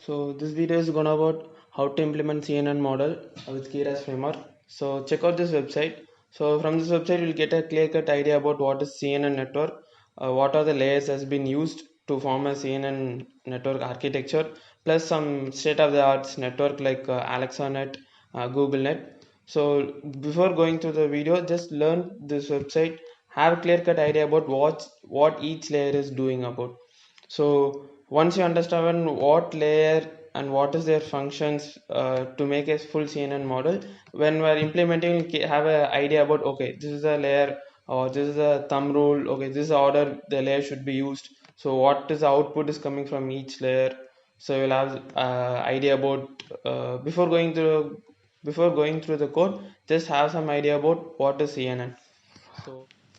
So this video is gonna about how to implement CNN model with Keras Framework. So check out this website. So from this website you'll get a clear-cut idea about what is CNN network, what are the layers has been used to form a CNN network architecture, plus some state-of-the-art network like AlexaNet, GoogleNet. So before going to the video, just learn this website, have a clear-cut idea about what each layer is doing about. So once you understand what layer and what is their functions to make a full CNN model, when we are implementing, have an idea about, okay, this is a layer or this is a thumb rule, okay, this is the order the layer should be used. So what is the output is coming from each layer. So you'll have idea about before going through the code, just have some idea about what is CNN.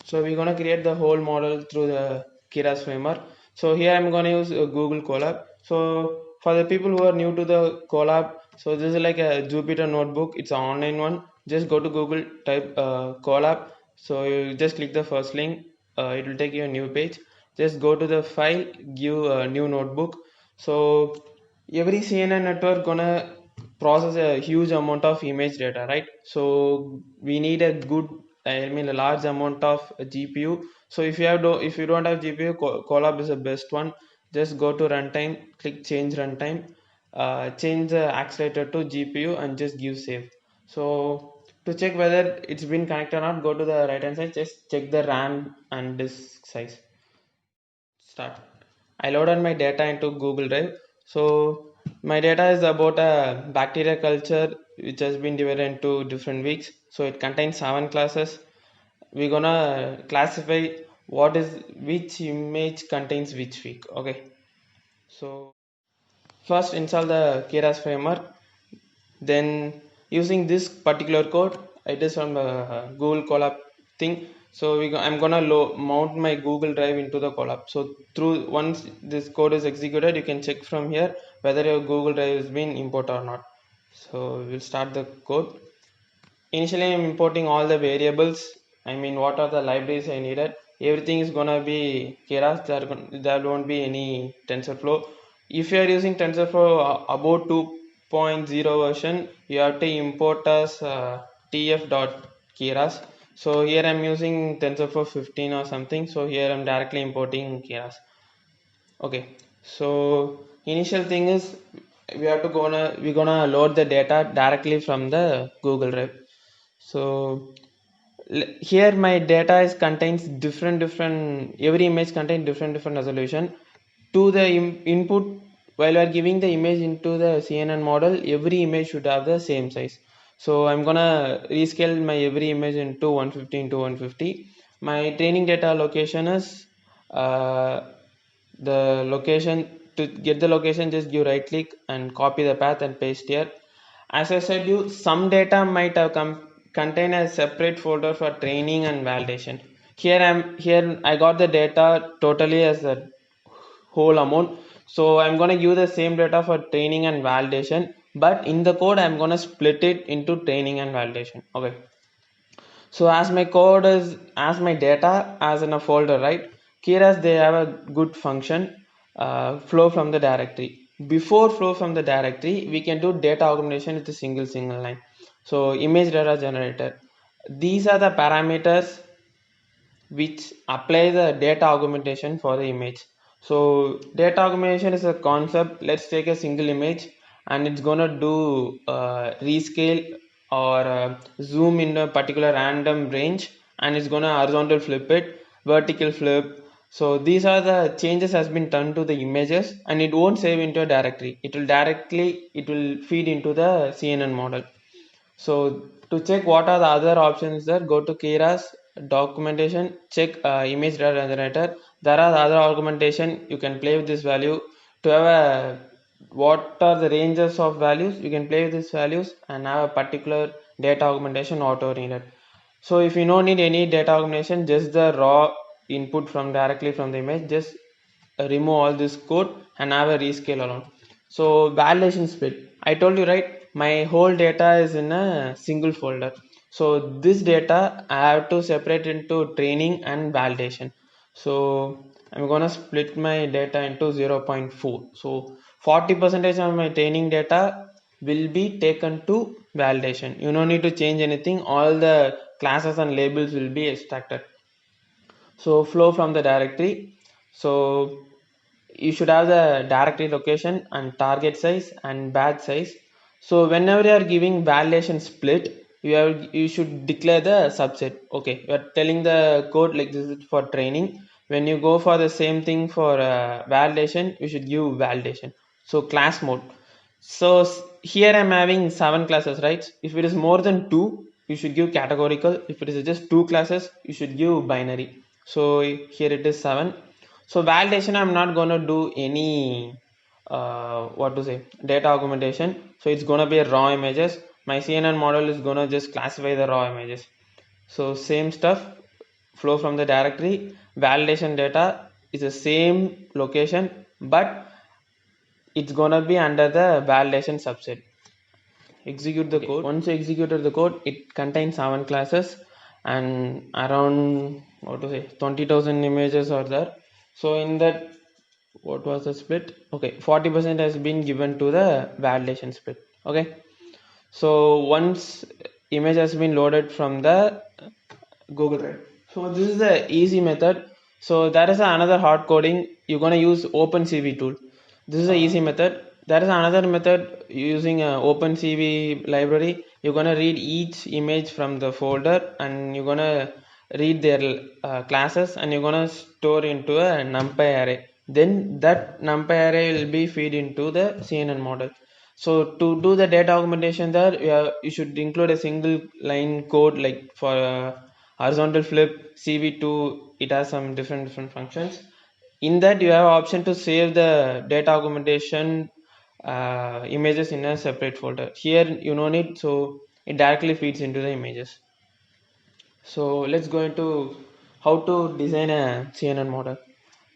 So we're gonna create the whole model through the Keras framework. So here I'm gonna use Google Colab. So for the people who are new to the Colab, so this is like a Jupyter notebook. It's an online one. Just go to Google, type Colab. So you just click the first link. It will take you a new page. Just go to the file, give a new notebook. So every CNN network gonna process a huge amount of image data, right? So we need a good, I mean a large amount of GPU. So if you don't have GPU, Colab is the best one. Just go to runtime, click change runtime, change the accelerator to GPU and just give save. So to check whether it's been connected or not, go to the right hand side, just check the RAM and disk size. Start. I loaded my data into Google Drive. So my data is about a bacteria culture which has been divided into different weeks. So it contains 7 classes. We're gonna classify which image contains which week. Okay. So first install the Keras framework. Then using this particular code, it is from the Google Colab thing. So I'm gonna mount my Google Drive into the Colab. So through once this code is executed, you can check from here whether your Google Drive has been imported or not. So we'll start the code. Initially I'm importing all the variables. I mean, what are the libraries I needed. Everything is gonna be Keras. There won't be any TensorFlow. If you are using TensorFlow about 2.0 version, you have to import as tf.keras. So here I'm using TensorFlow 15 or something. So here I'm directly importing Keras. Okay, so initial thing is we're gonna load the data directly from the Google Drive. So here my data is contains different every image contains different resolution. To the input, while we are giving the image into the CNN model, every image should have the same size. So I'm gonna rescale my every image into 150 into 150. My training data location is the location. To get the location, just give right click and copy the path and paste here. As I said, some data might have contain a separate folder for training and validation. Here I got the data totally as a whole amount. So I'm gonna give the same data for training and validation, but in the code I'm gonna split it into training and validation. Okay. So as my code is as my data as in a folder, right? Keras, they have a good function, flow from the directory. Before flow from the directory, we can do data augmentation with a single line. So image data generator. These are the parameters which apply the data augmentation for the image. So data augmentation is a concept. Let's take a single image and it's gonna do rescale or zoom in a particular random range, and it's gonna horizontal flip it, vertical flip. So these are the changes has been done to the images, and it won't save into a directory. It will feed into the CNN model. So to check what are the other options there, go to Keras documentation, check ImageDatagenerator. There are the other augmentation. You can play with this value to have a what are the ranges of values. You can play with these values and have a particular data augmentation auto needed. So if you don't need any data augmentation, just the raw input from directly from the image, just remove all this code and have a rescale alone. So validation split, I told you right, my whole data is in a single folder. So this data I have to separate into training and validation. So I'm gonna split my data into 0.4. So 40% of my training data will be taken to validation. You don't need to change anything. All the classes and labels will be extracted. So flow from the directory. So you should have the directory location and target size and batch size. So whenever you are giving validation split, you should declare the subset. Okay, you are telling the code like this is for training. When you go for the same thing for validation, you should give validation. So class mode. So here I'm having 7 classes, right? If it is more than 2, you should give categorical. If it is just 2 classes, you should give binary. So here it is 7. So validation, I'm not gonna do any data augmentation. So it's gonna be a raw images. My CNN model is gonna just classify the raw images. So same stuff, flow from the directory. Validation data is the same location, but it's gonna be under the validation subset. Execute the code. Once you executed the code, it contains 7 classes and around 20,000 images are there. So in that, what was the split? Okay, 40% has been given to the validation split. Okay, so once image has been loaded from the Google Drive, so this is the easy method. So there is another hard coding. You're gonna use Opencv tool. This is the easy method. There is another method using a Opencv library. You're gonna read each image from the folder and you're gonna read their classes and you're gonna store into a numpy array. Then that numpy array will be feed into the CNN model. So to do the data augmentation there, you should include a single line code like for horizontal flip, CV2. It has some different functions. In that you have option to save the data augmentation images in a separate folder. Here you don't need, so it directly feeds into the images. So let's go into how to design a CNN model.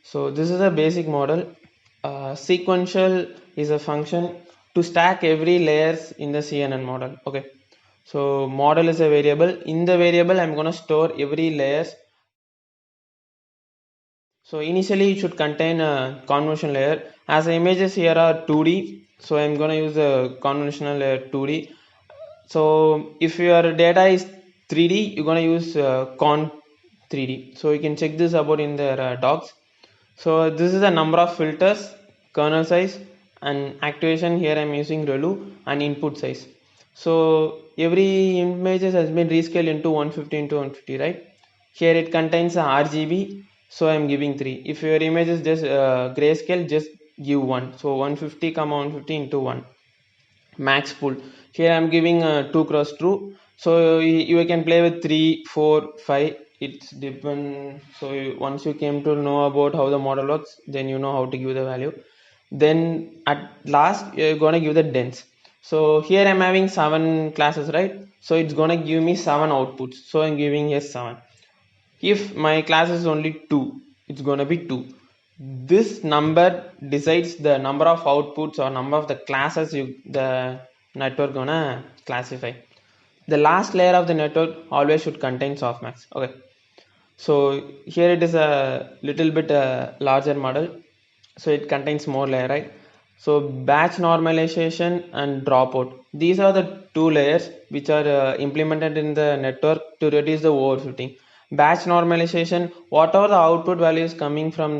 So this is a basic model. Sequential is a function to stack every layers in the CNN model. Okay, so model is a variable. In the variable I'm going to store every layers. So initially it should contain a convolution layer. As the images here are 2D, so I'm going to use a convolutional layer 2D. So if your data is 3D, you're going to use con 3D. So you can check this about in their docs. So this is the number of filters, kernel size, and activation. Here I'm using relu and input size. So every images has been rescaled into 150 into 150, right? Here it contains a RGB, so I'm giving 3. If your image is just grayscale, just give 1. So 150 comma 150 into 1. Max pool. Here I'm giving 2 cross true. So you can play with 3, 4, 5. It's depend. So once you came to know about how the model works, then you know how to give the value. Then at last you're gonna give the dense. So here I'm having 7 classes, right? So it's gonna give me 7 outputs. So I'm giving here 7. If my class is only 2, it's gonna be 2. This number decides the number of outputs or number of the classes the network gonna classify. The last layer of the network always should contain softmax. Okay, so here it is a little bit larger model, so it contains more layer, right? So batch normalization and dropout, these are the 2 layers which are implemented in the network to reduce the overfitting. Batch normalization, whatever the output value is coming from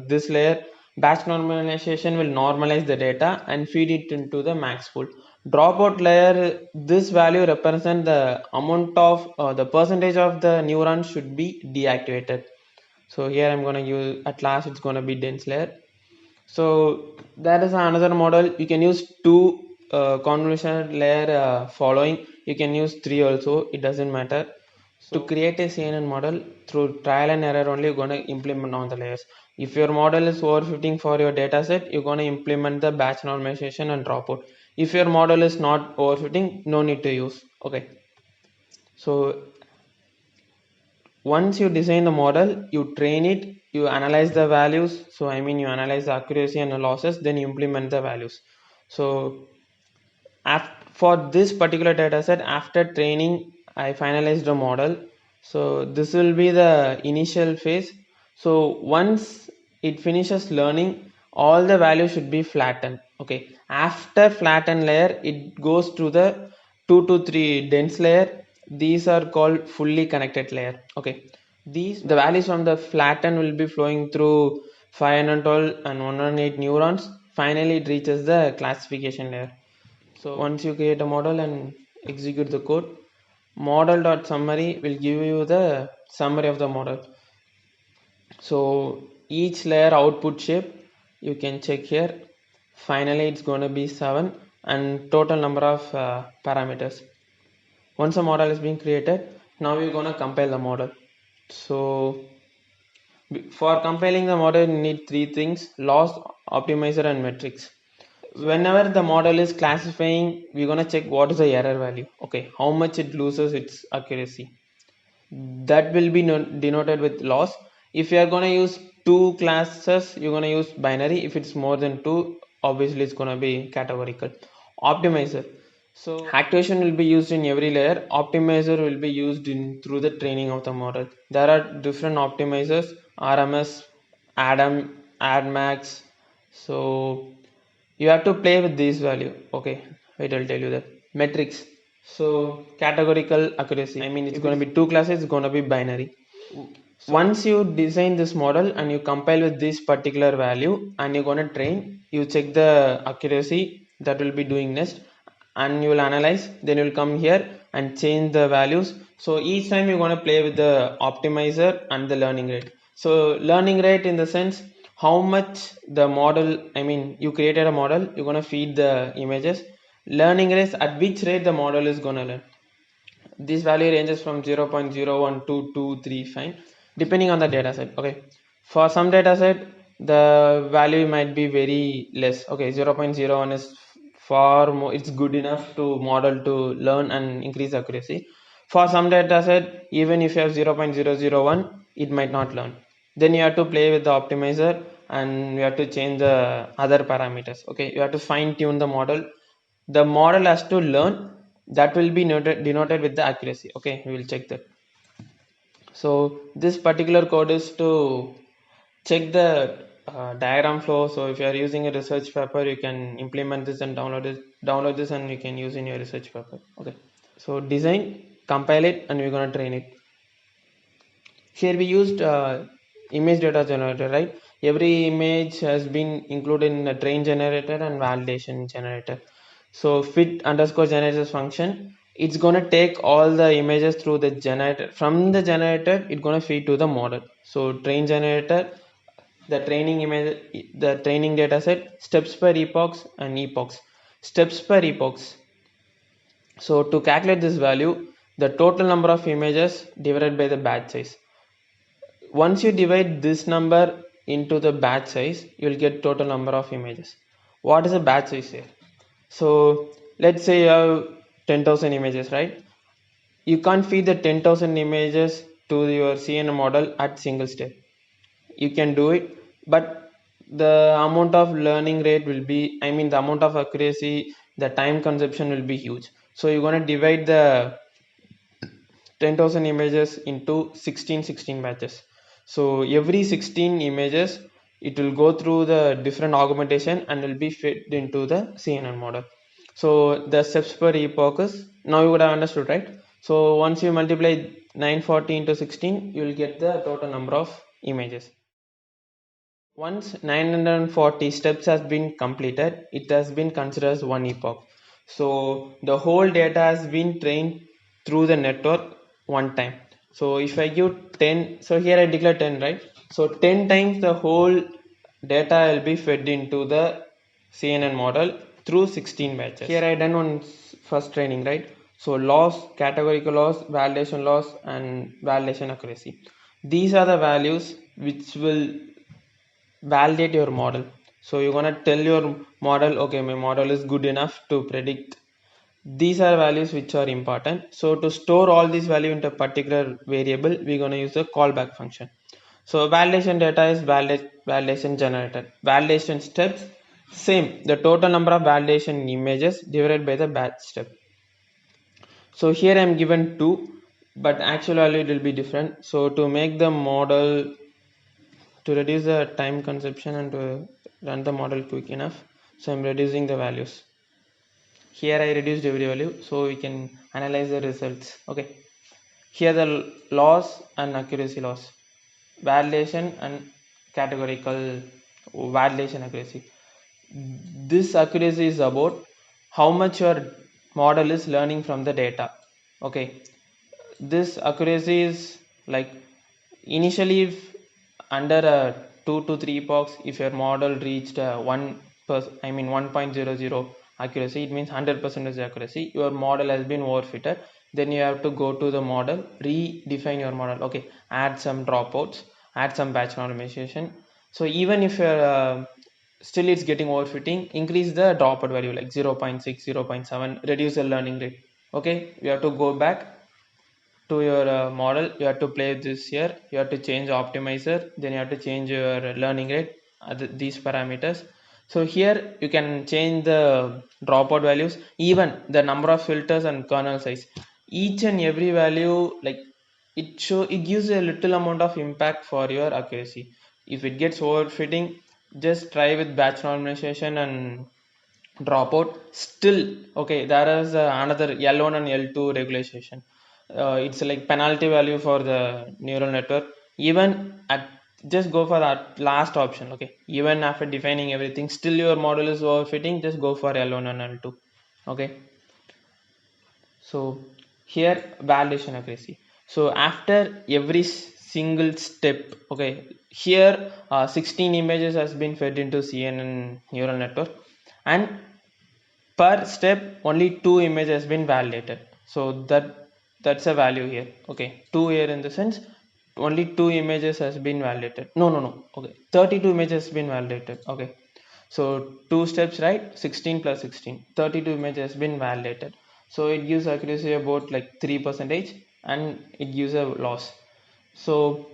this layer, batch normalization will normalize the data and feed it into the max pool. Dropout layer, this value represent the amount of the percentage of the neuron should be deactivated. So here I'm going to use, at last it's going to be dense layer. So that is another model. You can use 2 convolution layer following. You can use 3 also, it doesn't matter. So to create a CNN model through trial and error only, you're going to implement on the layers. If your model is overfitting for your dataset, you're going to implement the batch normalization and dropout. If your model is not overfitting, no need to use. Okay, so once you design the model, you train it, you analyze the values. So I mean you analyze the accuracy and the losses, then you implement the values. So for this particular dataset, after training, I finalized the model. So this will be the initial phase. So once it finishes learning, all the values should be flattened. Okay, after flattened layer it goes to the 2 to 3 dense layer. These are called fully connected layer. Okay, these the values from the flatten will be flowing through 512 and 108 neurons. Finally it reaches the classification layer. So once you create a model and execute the code, model.summary will give you the summary of the model. So each layer output shape you can check here. Finally it's going to be 7 and total number of parameters. Once a model is being created, now we're going to compile the model. So for compiling the model you need three things: loss, optimizer and metrics. Whenever the model is classifying, we're going to check what is the error value. Okay, how much it loses its accuracy, that will be denoted with loss. If you are going to use two classes, you're going to use binary. If it's more than two, obviously it's going to be categorical. Optimizer, so activation will be used in every layer. Optimizer will be used in through the training of the model. There are different optimizers: RMS, Adam, Admax. So you have to play with this value. Okay, wait, I'll tell you that. Metrics, so categorical accuracy, I mean it's going to be two classes, it's going to be binary. Once you design this model and you compile with this particular value and you're going to train, you check the accuracy. That will be doing next, and you will analyze. Then you will come here and change the values. So each time you're going to play with the optimizer and the learning rate. So learning rate in the sense how much the model, I mean you created a model, you're going to feed the images. Learning rate, at which rate the model is going to learn. This value ranges from 0.01 to 235 depending on the dataset. Okay, for some dataset the value might be very less. Okay, 0.01 is far more, it's good enough to model to learn and increase accuracy. For some dataset, even if you have 0.001, it might not learn. Then you have to play with the optimizer and you have to change the other parameters. Okay, you have to fine tune the model. The model has to learn. That will be denoted with the accuracy. Okay, we will check that. So this particular code is to check the diagram flow. So if you are using a research paper, you can implement this and download this and you can use in your research paper. Okay, so design, compile it, and we're going to train it. Here we used image data generator, right? Every image has been included in a train generator and validation generator. So fit underscore generators function, it's going to take all the images through the generator. From the generator it's going to feed to the model. So train generator, the training image, the training data set, steps per epochs and epochs. Steps per epochs, so to calculate this value, the total number of images divided by the batch size. Once you divide this number into the batch size, you will get total number of images. What is a batch size here? So let's say you have 10,000 images, right? You can't feed the 10,000 images to your CNN model at single step. You can do it, but the amount of learning rate will be, I mean the amount of accuracy, the time consumption will be huge. So you're going to divide the 10,000 images into 16 batches. So every 16 images it will go through the different augmentation and will be fed into the CNN model. So the steps per epoch is, now you would have understood, right? So once you multiply 940 into 16, you will get the total number of images. Once 940 steps has been completed, it has been considered as one epoch. So the whole data has been trained through the network one time. So if I give 10, so here I declare 10, right? So 10 times the whole data will be fed into the CNN model through 16 batches. Here I done on first training, right? So loss, categorical loss, validation loss, and validation accuracy. These are the values which will validate your model. So you're gonna tell your model, okay, my model is good enough to predict. These are values which are important. So to store all these value into a particular variable, we're gonna use a callback function. So validation data is validation generator. Validation steps, same, the total number of validation images divided by the batch step. So here I am given 2, but actual value will be different. So to make the model to reduce the time consumption and to run the model quick enough, so I'm reducing the values. Here I reduced every value so we can analyze the results. Okay, here the loss and accuracy loss, validation and categorical validation accuracy. This accuracy is about how much your model is learning from the data. Okay, this accuracy is like initially if under 2 to 3 epochs, if your model reached 1.00 accuracy, it means 100% accuracy, your model has been overfitted. Then you have to go to the model, redefine your model. Okay, add some dropouts, add some batch normalization. So even if you're still it's getting overfitting, increase the dropout value like 0.6, 0.7, reduce the learning rate. Okay, you have to go back to your model, you have to play this here, you have to change optimizer, then you have to change your learning rate, these parameters. So here you can change the dropout values, even the number of filters and kernel size, each and every value, like it gives a little amount of impact for your accuracy. If it gets overfitting, just try with batch normalization and dropout. Still okay, there is another L1 and L2 regulation. It's like penalty value for the neural network. Even at, just go for that last option. Okay, even after defining everything, still your model is overfitting, just go for L1 and L2. Okay, so here validation accuracy. So after every single step, okay, here 16 images has been fed into CNN neural network, and per step only 2 images has been validated. So that's a value here. Okay, 2 here in the sense only 2 images has been validated. No, okay, 32 images has been validated. Okay, so 2 steps, right? 16 plus 16, 32 images has been validated. So it gives accuracy about like 3%, and it gives a loss. So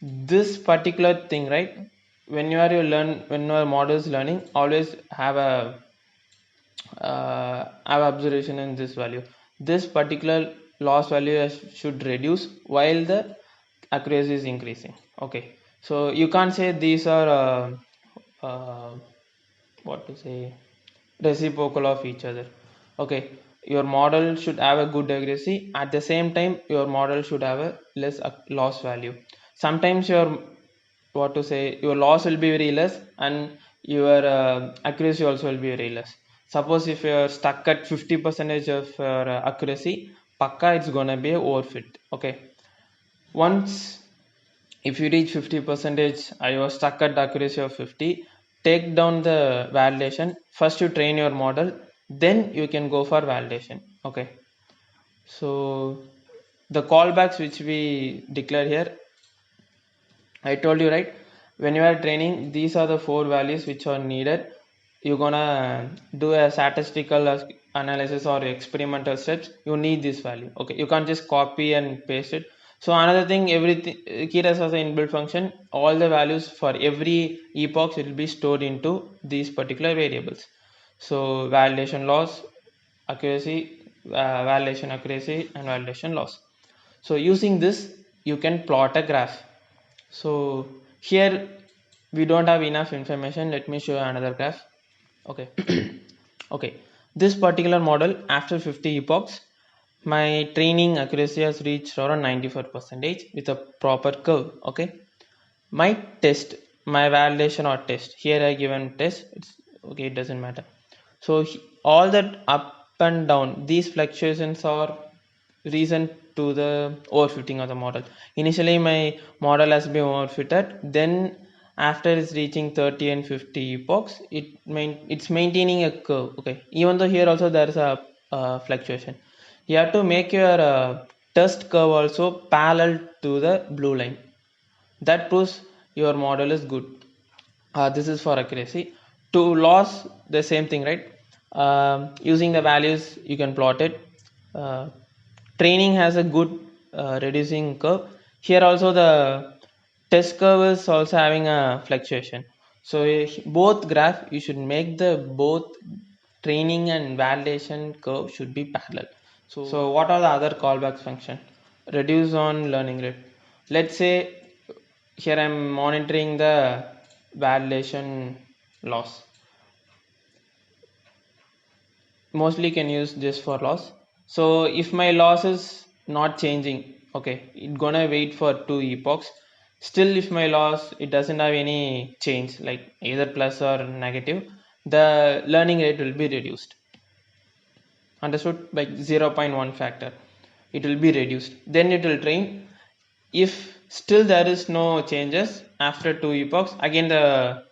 this particular thing, right, when your model is learning, always have observation in this value. This particular loss value should reduce while the accuracy is increasing. Okay, so you can't say these are uh, what to say, reciprocal of each other. Okay, your model should have a good accuracy, at the same time your model should have a less loss value. Sometimes what to say, your loss will be very less and your accuracy also will be very less. Suppose if you're stuck at 50% of your accuracy, pakka it's gonna be overfit. Okay, once if you reach 50%, I was stuck at the accuracy of 50, take down the validation. First you train your model, then you can go for validation. Okay, so the callbacks which we declare here, I told you, right, when you are training, these are the 4 values which are needed. You're gonna do a statistical analysis or experimental steps, you need this value. Okay, you can't just copy and paste it. So another thing, everything Keras has an inbuilt function, all the values for every epoch will be stored into these particular variables. So validation loss, accuracy, validation accuracy, and validation loss. So using this you can plot a graph. So here we don't have enough information, let me show you another graph. Okay. Okay, this particular model, after 50 epochs, my training accuracy has reached around 94% with a proper curve. Okay, my test, my validation or test, here I given test, it's okay, it doesn't matter. So all that up and down, these fluctuations are reason to the overfitting of the model. Initially my model has been overfitted, then after it's reaching 30 and 50 epochs, it's maintaining a curve. Okay, even though here also there is a fluctuation, you have to make your test curve also parallel to the blue line. That proves your model is good. This is for accuracy. To loss, the same thing, right? Using the values you can plot it. Training has a good reducing curve. Here also the test curve is also having a fluctuation. So both graph, you should make the both training and validation curve should be parallel. So what are the other callbacks function? Reduce on learning rate. Let's say here I'm monitoring the validation loss. Mostly can use this for loss. So if my loss is not changing, okay, it's gonna wait for 2 epochs. Still, if my loss it doesn't have any change, like either plus or negative, the learning rate will be reduced. Understood? By 0.1 factor, it will be reduced. Then it will train. If still there is no changes after 2 epochs, again the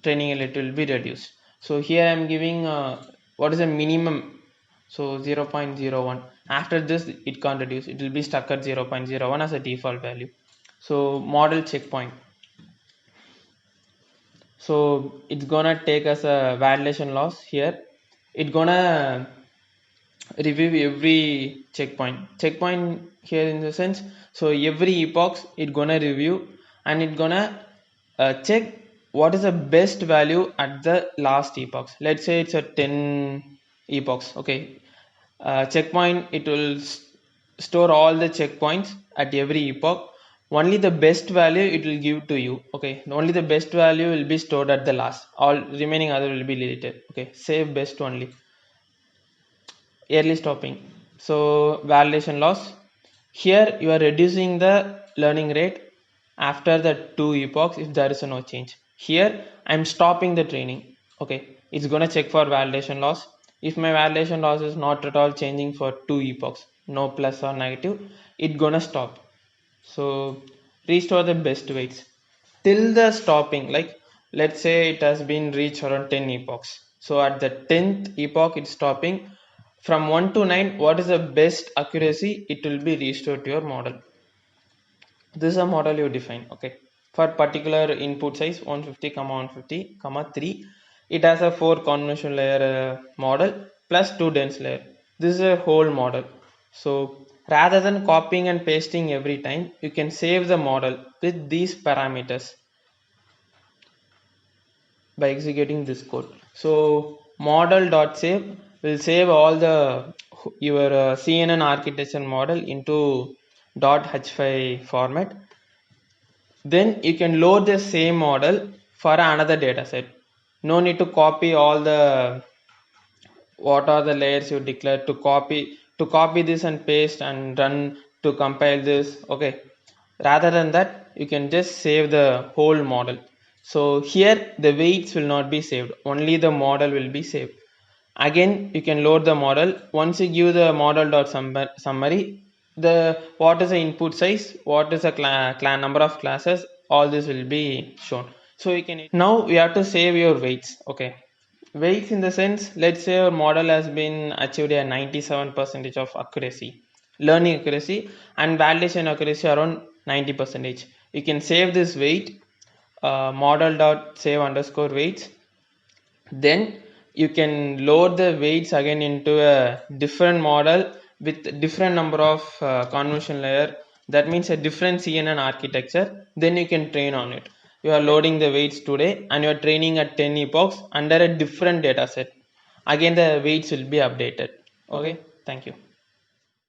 training rate will be reduced. So here I am giving what is a minimum, so 0.01. After this it can't reduce, it will be stuck at 0.01 as a default value. So model checkpoint, so it's gonna take us a validation loss. Here it's gonna review every checkpoint here in the sense, so every epoch it gonna review and it gonna check what is the best value at the last epoch. Let's say it's a 10 epochs, okay. Checkpoint, it will store all the checkpoints at every epoch. Only the best value it will give to you, okay. Only the best value will be stored at the last, all remaining other will be deleted, okay. Save best only. Early stopping, so validation loss, here you are reducing the learning rate after the 2 epochs if there is no change. Here I am stopping the training, okay. It's gonna check for validation loss. If my validation loss is not at all changing for 2 epochs, no plus or negative, it gonna stop. So restore the best weights till the stopping, like let's say it has been reached around 10 epochs, so at the 10th epoch it's stopping. From 1 to 9, what is the best accuracy, it will be restored to your model. This is a model you define, okay. For particular input size 150 150 3, it has a 4 convolution layer model plus 2 dense layer. This is a whole model. So rather than copying and pasting every time, you can save the model with these parameters by executing this code. So model.save will save all the your CNN architecture model into .h5 format. Then you can load the same model for another dataset. No need to copy all the what are the layers you declared to copy this and paste and run to compile this, okay. Rather than that, you can just save the whole model. So here the weights will not be saved, only the model will be saved. Again you can load the model. Once you give the model.summary, the what is the input size, what is the number of classes, all this will be shown. So you can now you have to save your weights, okay. Weights in the sense, let's say your model has been achieved a 97% of accuracy, learning accuracy, and validation accuracy around 90%. You can save this weight, model.save underscore weights. Then you can load the weights again into a different model with different number of convolution layer. That means a different CNN architecture. Then you can train on it. You are loading the weights today and you are training at 10 epochs under a different data set. Again the weights will be updated, okay. Thank you.